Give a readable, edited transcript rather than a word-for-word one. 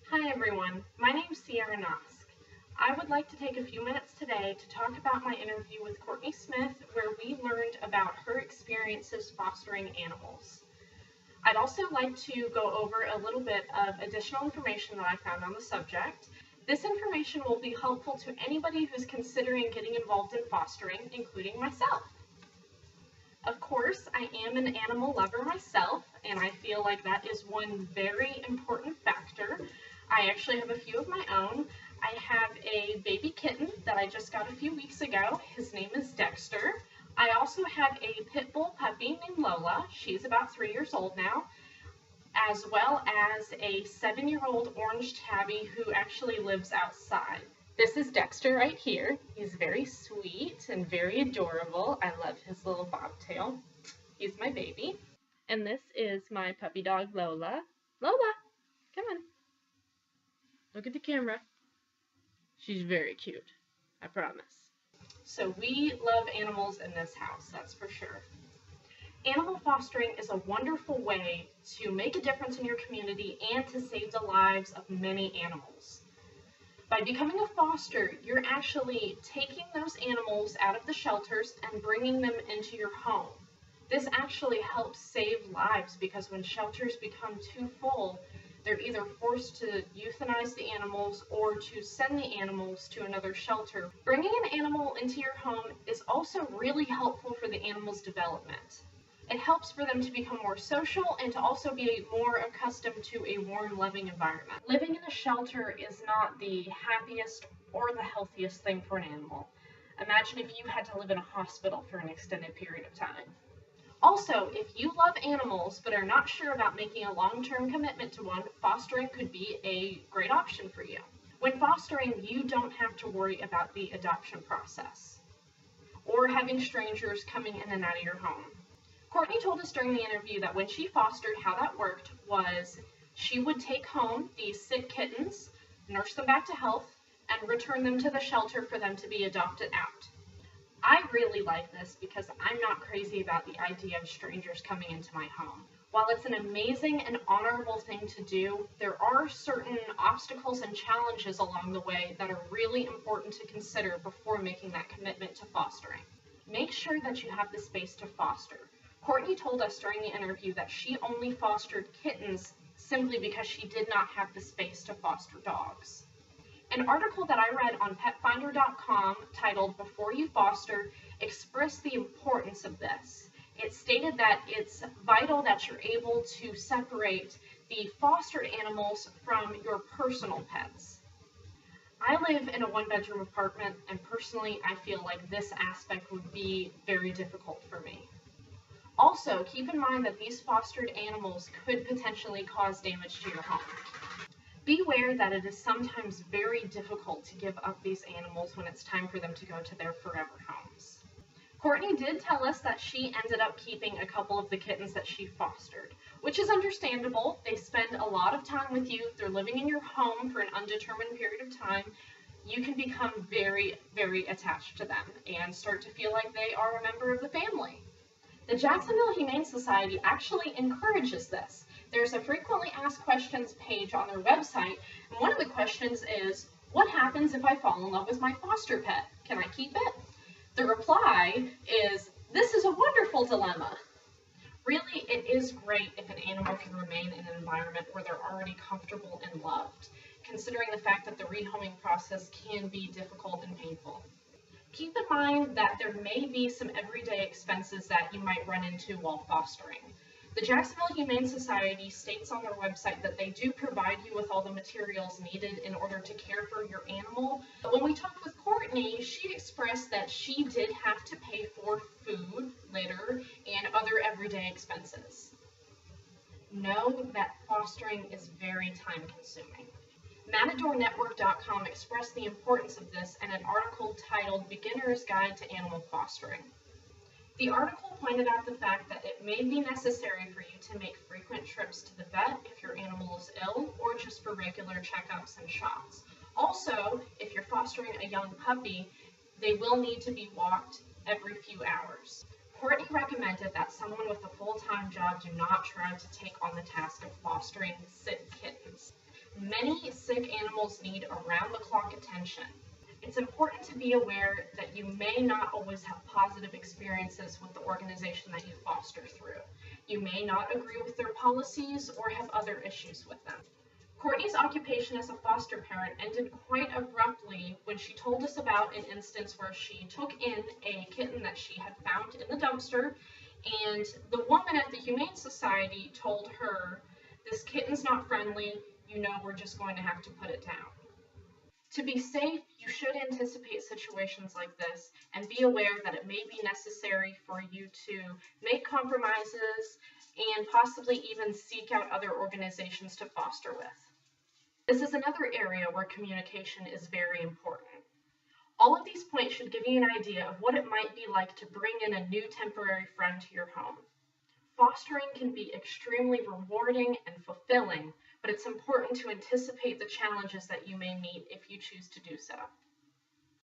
Hi everyone, my name is Noske. I would like to take a few minutes today to talk about my interview with Courtney Smith, where we learned about her experiences fostering animals. I'd also like to go over a little bit of additional information that I found on the subject. This information will be helpful to anybody who's considering getting involved in fostering, including myself. Of course, I am an animal lover myself, and I feel like that is one very important factor. I actually have a few of my own. I have a baby kitten that I just got a few weeks ago. His name is Dexter. I also have a pit bull puppy named Lola. She's about 3 years old now, as well as a 7-year-old orange tabby who actually lives outside. This is Dexter right here. He's very sweet and very adorable. I love his little bobtail. He's my baby. And this is my puppy dog, Lola. Lola, come on. Look at the camera. She's very cute, I promise. So we love animals in this house, that's for sure. Animal fostering is a wonderful way to make a difference in your community and to save the lives of many animals. By becoming a foster, you're actually taking those animals out of the shelters and bringing them into your home. This actually helps save lives because when shelters become too full, they're either forced to euthanize the animals or to send the animals to another shelter. Bringing an animal into your home is also really helpful for the animal's development. It helps for them to become more social and to also be more accustomed to a warm, loving environment. Living in a shelter is not the happiest or the healthiest thing for an animal. Imagine if you had to live in a hospital for an extended period of time. Also, if you love animals but are not sure about making a long-term commitment to one, fostering could be a great option for you. When fostering, you don't have to worry about the adoption process or having strangers coming in and out of your home. Courtney told us during the interview that when she fostered, how that worked was she would take home these sick kittens, nurse them back to health, and return them to the shelter for them to be adopted out. I really like this because I'm not crazy about the idea of strangers coming into my home. While it's an amazing and honorable thing to do, there are certain obstacles and challenges along the way that are really important to consider before making that commitment to fostering. Make sure that you have the space to foster. Courtney told us during the interview that she only fostered kittens simply because she did not have the space to foster dogs. An article that I read on petfinder.com titled "Before You Foster" expressed the importance of this. It stated that it's vital that you're able to separate the fostered animals from your personal pets. I live in a one-bedroom apartment, and personally I feel like this aspect would be very difficult for me. Also, keep in mind that these fostered animals could potentially cause damage to your home. Beware that it is sometimes very difficult to give up these animals when it's time for them to go to their forever homes. Courtney did tell us that she ended up keeping a couple of the kittens that she fostered, which is understandable. They spend a lot of time with you. They're living in your home for an undetermined period of time. You can become very, very attached to them and start to feel like they are a member of the family. The Jacksonville Humane Society actually encourages this. There's a frequently asked questions page on their website, and one of the questions is, what happens if I fall in love with my foster pet? Can I keep it? The reply is, this is a wonderful dilemma. Really, it is great if an animal can remain in an environment where they're already comfortable and loved, considering the fact that the rehoming process can be difficult and painful. Keep in mind that there may be some everyday expenses that you might run into while fostering. The Jacksonville Humane Society states on their website that they do provide you with all the materials needed in order to care for your animal. But when we talked with Courtney, she expressed that she did have to pay for food, litter, and other everyday expenses. Know that fostering is very time-consuming. MatadorNetwork.com expressed the importance of this in an article titled "Beginner's Guide to Animal Fostering." The article pointed out the fact that it may be necessary for you to make frequent trips to the vet if your animal is ill or just for regular checkups and shots. Also, if you're fostering a young puppy, they will need to be walked every few hours. Courtney recommended that someone with a full-time job do not try to take on the task of fostering sick kittens. Many sick animals need around-the-clock attention. It's important to be aware that you may not always have positive experiences with the organization that you foster through. You may not agree with their policies or have other issues with them. Courtney's occupation as a foster parent ended quite abruptly when she told us about an instance where she took in a kitten that she had found in the dumpster, and the woman at the Humane Society told her, "This kitten's not friendly, we're just going to have to put it down." To be safe, you should anticipate situations like this and be aware that it may be necessary for you to make compromises and possibly even seek out other organizations to foster with. This is another area where communication is very important. All of these points should give you an idea of what it might be like to bring in a new temporary friend to your home. Fostering can be extremely rewarding and fulfilling, but it's important to anticipate the challenges that you may meet if you choose to do so.